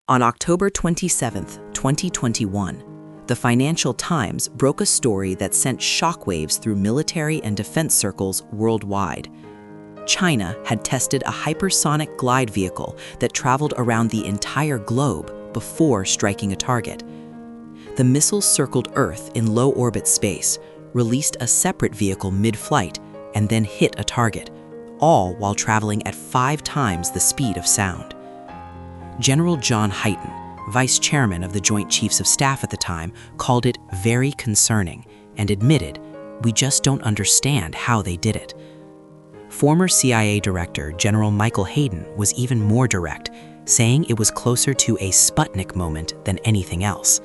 On October 27, 2021, the Financial Times broke a story that sent shockwaves through military and defense circles worldwide. China had tested a hypersonic glide vehicle that traveled around the entire globe before striking a target. The missile circled Earth in low-orbit space, released a separate vehicle mid-flight, and then hit a target, all while traveling at 5 times the speed of sound. General John Hyten, vice chairman of the Joint Chiefs of Staff at the time, called it very concerning and admitted, "We just don't understand how they did it." Former CIA Director General Michael Hayden was even more direct, saying it was closer to a Sputnik moment than anything else.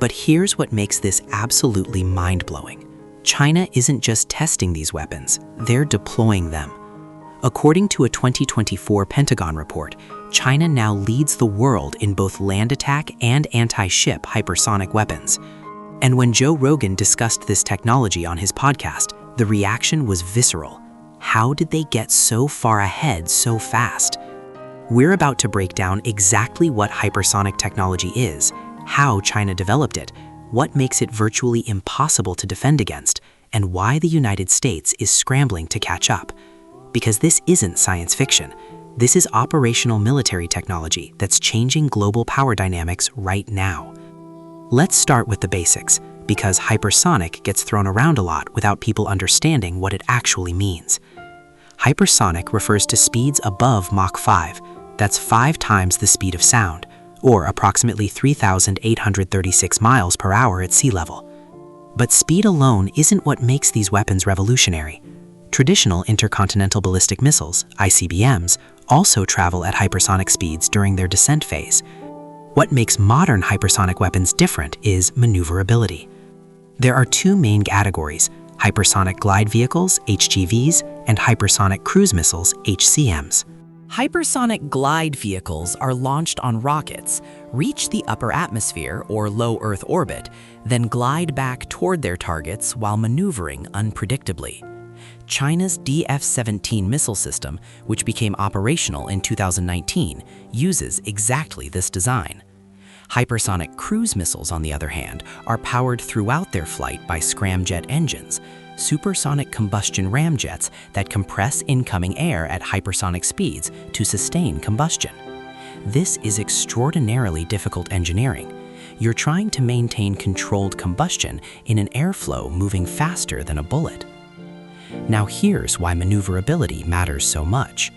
But here's what makes this absolutely mind-blowing. China isn't just testing these weapons, they're deploying them. According to a 2024 Pentagon report, China now leads the world in both land attack and anti-ship hypersonic weapons. And when Joe Rogan discussed this technology on his podcast, the reaction was visceral. How did they get so far ahead so fast? We're about to break down exactly what hypersonic technology is, how China developed it, what makes it virtually impossible to defend against, and why the United States is scrambling to catch up. Because this isn't science fiction. This is operational military technology that's changing global power dynamics right now. Let's start with the basics, because hypersonic gets thrown around a lot without people understanding what it actually means. Hypersonic refers to speeds above Mach 5, that's 5 times the speed of sound, or approximately 3,836 miles per hour at sea level. But speed alone isn't what makes these weapons revolutionary. Traditional intercontinental ballistic missiles, ICBMs, also travel at hypersonic speeds during their descent phase. What makes modern hypersonic weapons different is maneuverability. There are 2 main categories: hypersonic glide vehicles, HGVs, and hypersonic cruise missiles, HCMs. Hypersonic glide vehicles are launched on rockets, reach the upper atmosphere or low Earth orbit, then glide back toward their targets while maneuvering unpredictably. China's DF-17 missile system, which became operational in 2019, uses exactly this design. Hypersonic cruise missiles, on the other hand, are powered throughout their flight by scramjet engines, supersonic combustion ramjets that compress incoming air at hypersonic speeds to sustain combustion. This is extraordinarily difficult engineering. You're trying to maintain controlled combustion in an airflow moving faster than a bullet. Now here's why maneuverability matters so much.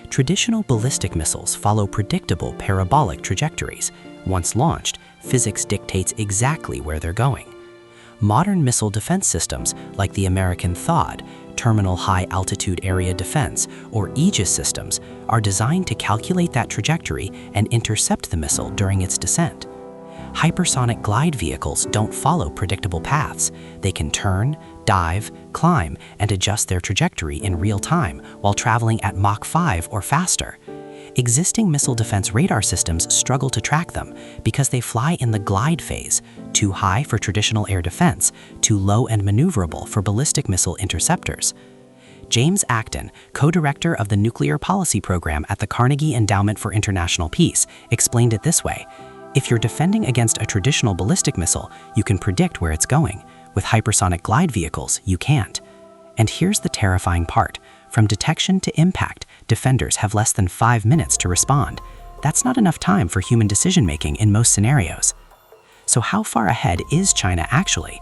Traditional ballistic missiles follow predictable parabolic trajectories. Once launched, physics dictates exactly where they're going. Modern missile defense systems like the American THAAD, Terminal High Altitude Area Defense, or Aegis systems, are designed to calculate that trajectory and intercept the missile during its descent. Hypersonic glide vehicles don't follow predictable paths. They can turn, dive, climb, and adjust their trajectory in real time while traveling at Mach 5 or faster. Existing missile defense radar systems struggle to track them because they fly in the glide phase, too high for traditional air defense, too low and maneuverable for ballistic missile interceptors. James Acton, co-director of the Nuclear Policy Program at the Carnegie Endowment for International Peace, explained it this way: if you're defending against a traditional ballistic missile, you can predict where it's going. With hypersonic glide vehicles, you can't. And here's the terrifying part. From detection to impact, defenders have less than 5 minutes to respond. That's not enough time for human decision-making in most scenarios. So how far ahead is China actually?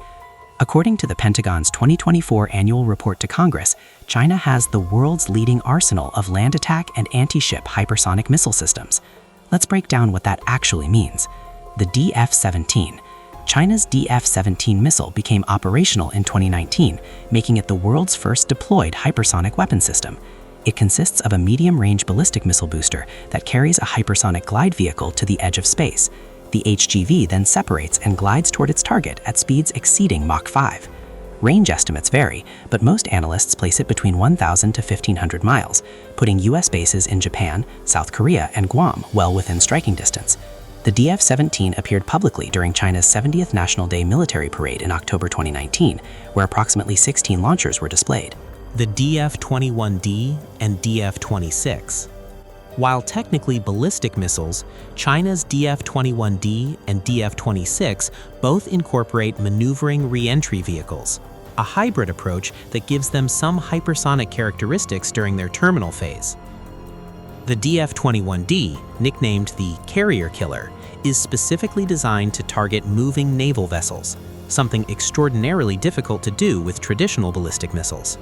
According to the Pentagon's 2024 annual report to Congress, China has the world's leading arsenal of land attack and anti-ship hypersonic missile systems. Let's break down what that actually means. The DF-17. China's DF-17 missile became operational in 2019, making it the world's first deployed hypersonic weapon system. It consists of a medium-range ballistic missile booster that carries a hypersonic glide vehicle to the edge of space. The HGV then separates and glides toward its target at speeds exceeding Mach 5. Range estimates vary, but most analysts place it between 1,000 to 1,500 miles, putting US bases in Japan, South Korea, and Guam well within striking distance. The DF-17 appeared publicly during China's 70th National Day military parade in October 2019, where approximately 16 launchers were displayed. The DF-21D and DF-26. While technically ballistic missiles, China's DF-21D and DF-26 both incorporate maneuvering re-entry vehicles, a hybrid approach that gives them some hypersonic characteristics during their terminal phase. The DF-21D, nicknamed the Carrier Killer, is specifically designed to target moving naval vessels, something extraordinarily difficult to do with traditional ballistic missiles.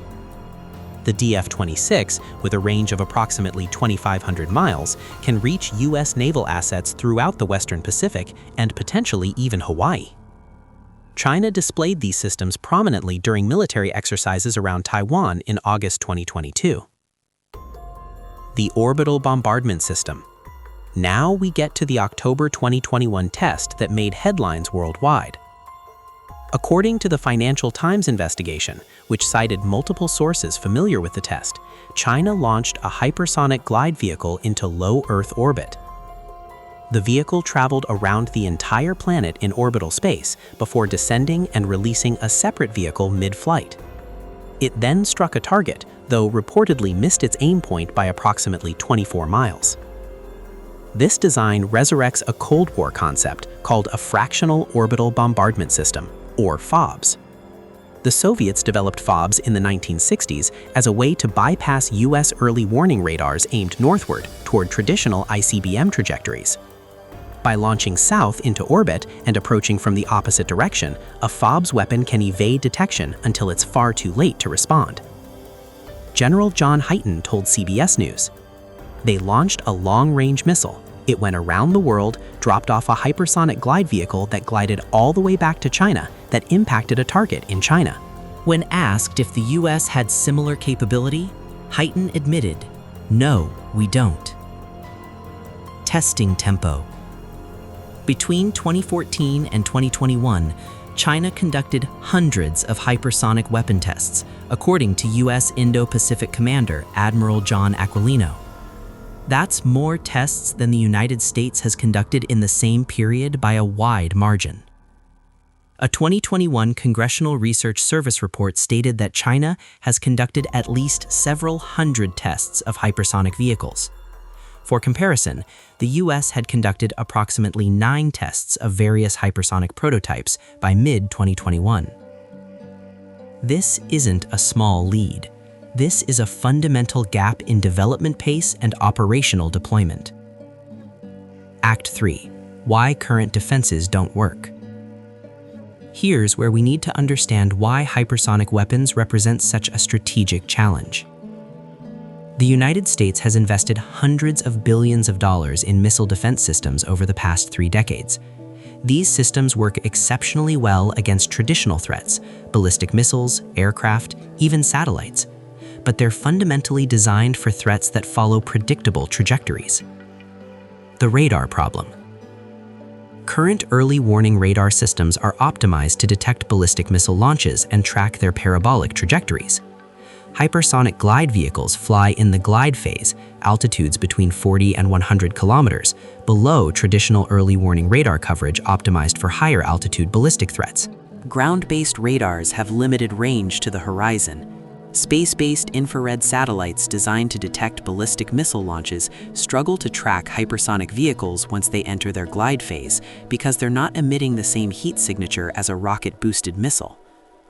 The DF-26, with a range of approximately 2,500 miles, can reach U.S. naval assets throughout the Western Pacific and potentially even Hawaii. China displayed these systems prominently during military exercises around Taiwan in August 2022. The Orbital Bombardment System. Now we get to the October 2021 test that made headlines worldwide. According to the Financial Times investigation, which cited multiple sources familiar with the test, China launched a hypersonic glide vehicle into low Earth orbit. The vehicle traveled around the entire planet in orbital space before descending and releasing a separate vehicle mid-flight. It then struck a target, though reportedly missed its aim point by approximately 24 miles. This design resurrects a Cold War concept called a Fractional Orbital Bombardment System, or FOBS. The Soviets developed FOBS in the 1960s as a way to bypass U.S. early warning radars aimed northward toward traditional ICBM trajectories. By launching south into orbit and approaching from the opposite direction, a FOBS weapon can evade detection until it's far too late to respond. General John Hyten told CBS News, "They launched a long-range missile. It went around the world, dropped off a hypersonic glide vehicle that glided all the way back to China that impacted a target in China." When asked if the U.S. had similar capability, Hyten admitted, "No, we don't." Testing tempo. Between 2014 and 2021, China conducted hundreds of hypersonic weapon tests, according to U.S. Indo-Pacific Commander Admiral John Aquilino. That's more tests than the United States has conducted in the same period by a wide margin. A 2021 Congressional Research Service report stated that China has conducted at least several hundred tests of hypersonic vehicles. For comparison, the U.S. had conducted approximately 9 tests of various hypersonic prototypes by mid-2021. This isn't a small lead. This is a fundamental gap in development pace and operational deployment. Act 3. Why current defenses don't work. Here's where we need to understand why hypersonic weapons represent such a strategic challenge. The United States has invested hundreds of billions of dollars in missile defense systems over the past 3 decades. These systems work exceptionally well against traditional threats, ballistic missiles, aircraft, even satellites. But they're fundamentally designed for threats that follow predictable trajectories. The radar problem. Current early warning radar systems are optimized to detect ballistic missile launches and track their parabolic trajectories. Hypersonic glide vehicles fly in the glide phase, altitudes between 40 and 100 kilometers, below traditional early warning radar coverage optimized for higher altitude ballistic threats. Ground-based radars have limited range to the horizon. Space-based infrared satellites designed to detect ballistic missile launches struggle to track hypersonic vehicles once they enter their glide phase because they're not emitting the same heat signature as a rocket-boosted missile.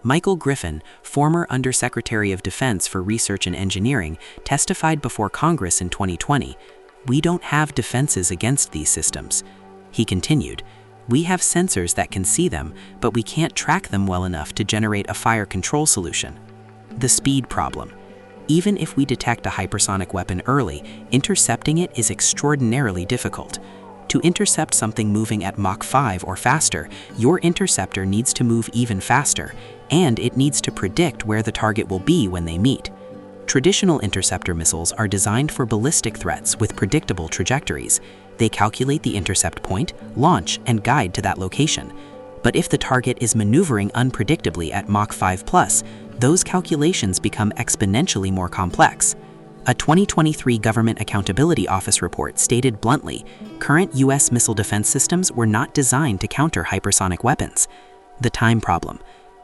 Michael Griffin, former Undersecretary of Defense for Research and Engineering, testified before Congress in 2020, "We don't have defenses against these systems." He continued, "We have sensors that can see them, but we can't track them well enough to generate a fire control solution." The speed problem. Even if we detect a hypersonic weapon early, intercepting it is extraordinarily difficult. To intercept something moving at Mach 5 or faster, your interceptor needs to move even faster, and it needs to predict where the target will be when they meet. Traditional interceptor missiles are designed for ballistic threats with predictable trajectories. They calculate the intercept point, launch, and guide to that location. But if the target is maneuvering unpredictably at Mach 5+, those calculations become exponentially more complex. A 2023 Government Accountability Office report stated bluntly, current U.S. missile defense systems were not designed to counter hypersonic weapons. The time problem.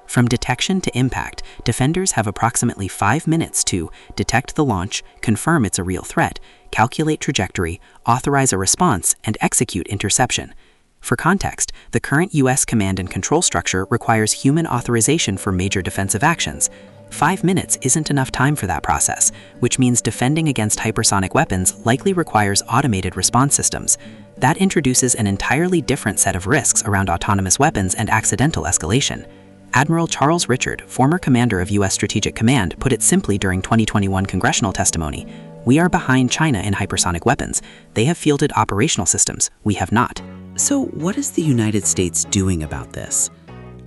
From detection to impact, defenders have approximately 5 minutes to detect the launch, confirm it's a real threat, calculate trajectory, authorize a response, and execute interception. For context, the current U.S. command and control structure requires human authorization for major defensive actions. 5 minutes isn't enough time for that process, which means defending against hypersonic weapons likely requires automated response systems. That introduces an entirely different set of risks around autonomous weapons and accidental escalation. Admiral Charles Richard, former commander of U.S. Strategic Command, put it simply during 2021 congressional testimony: "We are behind China in hypersonic weapons. They have fielded operational systems. We have not." So what is the United States doing about this?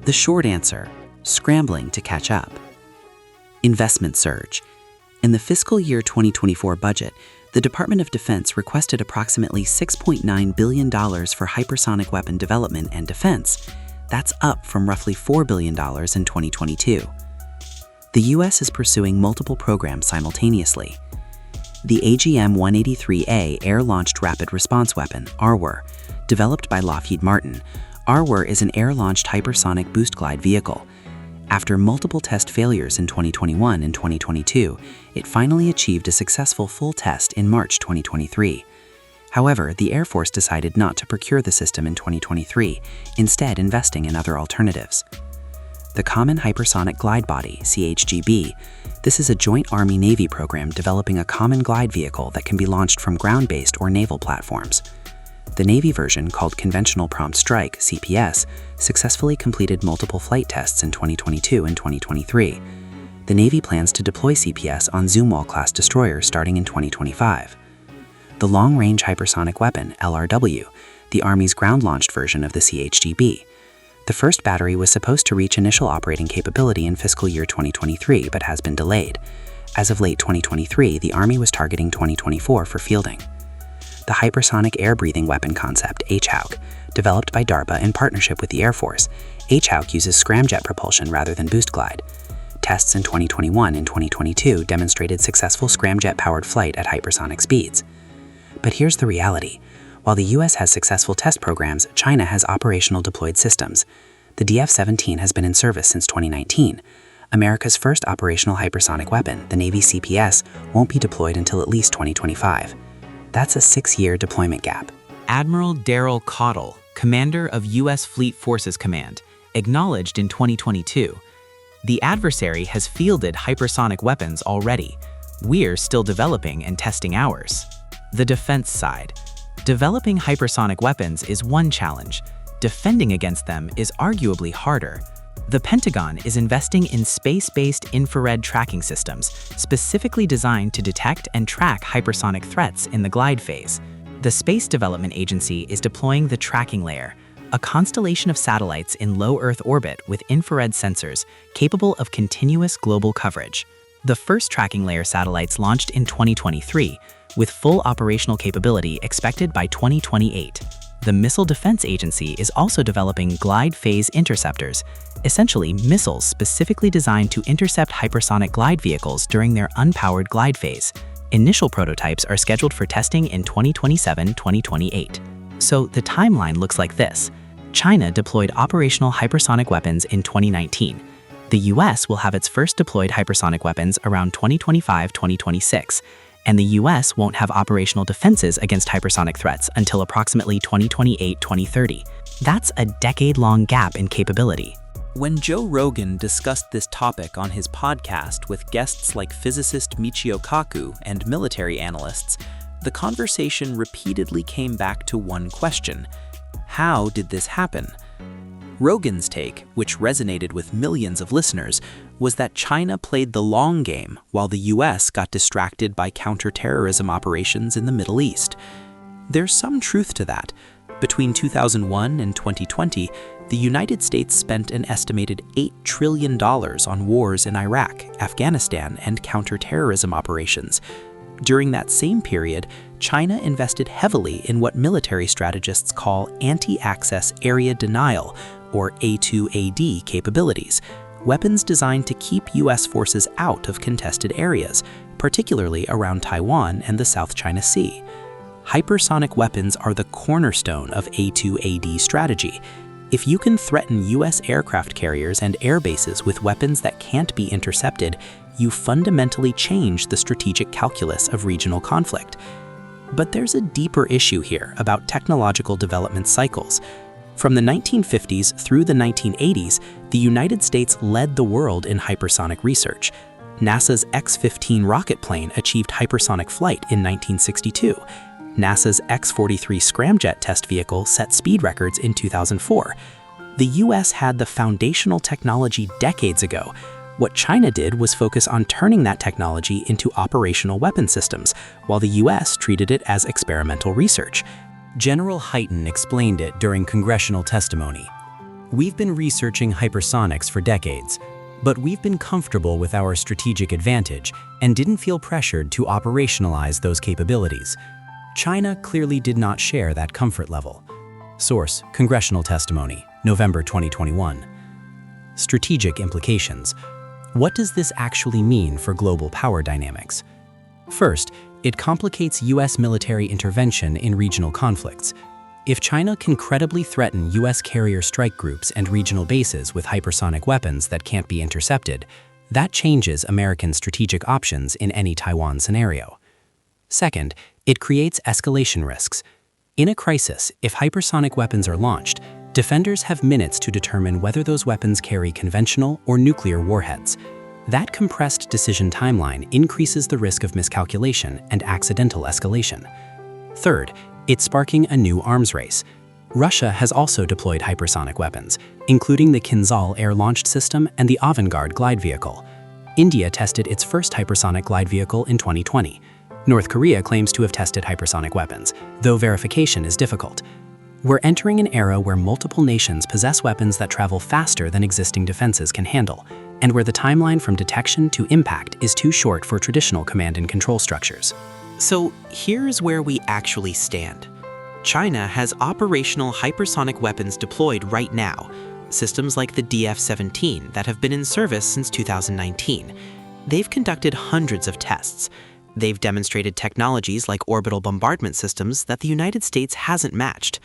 The short answer: scrambling to catch up. Investment surge. In the fiscal year 2024 budget, the Department of Defense requested approximately $6.9 billion for hypersonic weapon development and defense. That's up from roughly $4 billion in 2022. The U.S. is pursuing multiple programs simultaneously. The AGM-183A Air-Launched Rapid Response Weapon, ARWR, developed by Lockheed Martin, ARWR is an air-launched hypersonic boost glide vehicle. After multiple test failures in 2021 and 2022, it finally achieved a successful full test in March 2023. However, the Air Force decided not to procure the system in 2023, instead investing in other alternatives. The Common Hypersonic Glide Body, CHGB, this is a joint Army-Navy program developing a common glide vehicle that can be launched from ground-based or naval platforms. The Navy version, called Conventional Prompt Strike, CPS, successfully completed multiple flight tests in 2022 and 2023. The Navy plans to deploy CPS on Zumwalt-class destroyers starting in 2025. The Long-Range Hypersonic Weapon, LRW, the Army's ground-launched version of the CHGB. The first battery was supposed to reach initial operating capability in fiscal year 2023, but has been delayed. As of late 2023, the Army was targeting 2024 for fielding. The Hypersonic Air-Breathing Weapon Concept, HHAWC, developed by DARPA in partnership with the Air Force. HHAWC uses scramjet propulsion rather than boost glide. Tests in 2021 and 2022 demonstrated successful scramjet-powered flight at hypersonic speeds. But here's the reality. While the U.S. has successful test programs, China has operational deployed systems. The DF-17 has been in service since 2019. America's first operational hypersonic weapon, the Navy CPS, won't be deployed until at least 2025. That's a 6-year deployment gap. Admiral Daryl Cottle, commander of U.S. Fleet Forces Command, acknowledged in 2022, "The adversary has fielded hypersonic weapons already. We're still developing and testing ours." The defense side. Developing hypersonic weapons is one challenge. Defending against them is arguably harder. The Pentagon is investing in space-based infrared tracking systems, specifically designed to detect and track hypersonic threats in the glide phase. The Space Development Agency is deploying the Tracking Layer, a constellation of satellites in low Earth orbit with infrared sensors capable of continuous global coverage. The first Tracking Layer satellites launched in 2023, with full operational capability expected by 2028. The Missile Defense Agency is also developing glide phase interceptors, essentially missiles specifically designed to intercept hypersonic glide vehicles during their unpowered glide phase. Initial prototypes are scheduled for testing in 2027-2028. So the timeline looks like this. China deployed operational hypersonic weapons in 2019. The US will have its first deployed hypersonic weapons around 2025-2026, and the US won't have operational defenses against hypersonic threats until approximately 2028-2030. That's a decade-long gap in capability. When Joe Rogan discussed this topic on his podcast with guests like physicist Michio Kaku and military analysts, the conversation repeatedly came back to one question: how did this happen? Rogan's take, which resonated with millions of listeners, was that China played the long game while the US got distracted by counterterrorism operations in the Middle East. There's some truth to that. Between 2001 and 2020, the United States spent an estimated $8 trillion on wars in Iraq, Afghanistan, and counterterrorism operations. During that same period, China invested heavily in what military strategists call anti-access area denial, or A2AD capabilities, weapons designed to keep US forces out of contested areas, particularly around Taiwan and the South China Sea. Hypersonic weapons are the cornerstone of A2AD strategy. If you can threaten US aircraft carriers and air bases with weapons that can't be intercepted, you fundamentally change the strategic calculus of regional conflict. But there's a deeper issue here about technological development cycles. From the 1950s through the 1980s, the United States led the world in hypersonic research. NASA's X-15 rocket plane achieved hypersonic flight in 1962. NASA's X-43 scramjet test vehicle set speed records in 2004. The US had the foundational technology decades ago. What China did was focus on turning that technology into operational weapon systems, while the US treated it as experimental research. General Hyten explained it during congressional testimony. "We've been researching hypersonics for decades, but we've been comfortable with our strategic advantage and didn't feel pressured to operationalize those capabilities. China clearly did not share that comfort level." Source: Congressional Testimony, November 2021. Strategic implications. What does this actually mean for global power dynamics? First, it complicates US military intervention in regional conflicts. If China can credibly threaten US carrier strike groups and regional bases with hypersonic weapons that can't be intercepted, that changes American strategic options in any Taiwan scenario. Second, it creates escalation risks. In a crisis, if hypersonic weapons are launched, defenders have minutes to determine whether those weapons carry conventional or nuclear warheads. That compressed decision timeline increases the risk of miscalculation and accidental escalation. Third, it's sparking a new arms race. Russia has also deployed hypersonic weapons, including the Kinzhal air-launched system and the Avangard glide vehicle. India tested its first hypersonic glide vehicle in 2020. North Korea claims to have tested hypersonic weapons, though verification is difficult. We're entering an era where multiple nations possess weapons that travel faster than existing defenses can handle, and where the timeline from detection to impact is too short for traditional command and control structures. So here's where we actually stand. China has operational hypersonic weapons deployed right now, systems like the DF-17 that have been in service since 2019. They've conducted hundreds of tests. They've demonstrated technologies like orbital bombardment systems that the United States hasn't matched.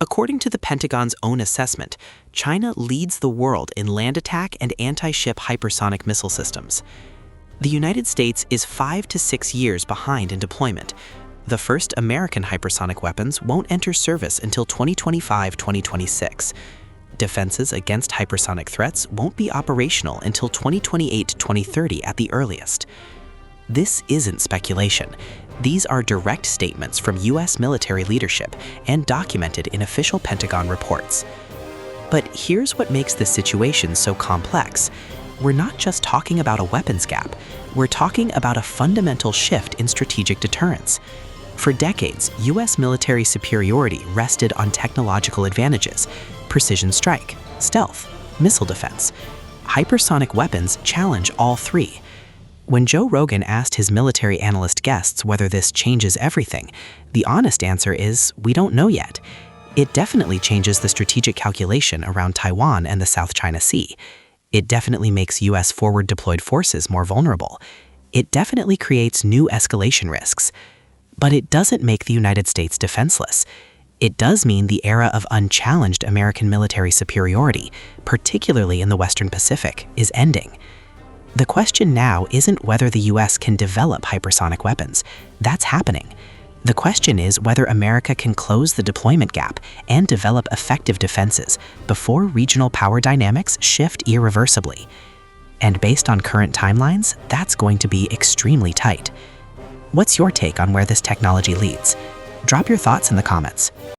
According to the Pentagon's own assessment, China leads the world in land attack and anti-ship hypersonic missile systems. The United States is 5 to 6 years behind in deployment. The first American hypersonic weapons won't enter service until 2025-2026. Defenses against hypersonic threats won't be operational until 2028-2030 at the earliest. This isn't speculation. These are direct statements from US military leadership and documented in official Pentagon reports. But here's what makes this situation so complex. We're not just talking about a weapons gap. We're talking about a fundamental shift in strategic deterrence. For decades, US military superiority rested on technological advantages: precision strike, stealth, missile defense. Hypersonic weapons challenge all three. When Joe Rogan asked his military analyst guests whether this changes everything, the honest answer is, we don't know yet. It definitely changes the strategic calculation around Taiwan and the South China Sea. It definitely makes US forward-deployed forces more vulnerable. It definitely creates new escalation risks. But it doesn't make the United States defenseless. It does mean the era of unchallenged American military superiority, particularly in the Western Pacific, is ending. The question now isn't whether the US can develop hypersonic weapons. That's happening. The question is whether America can close the deployment gap and develop effective defenses before regional power dynamics shift irreversibly. And based on current timelines, that's going to be extremely tight. What's your take on where this technology leads? Drop your thoughts in the comments.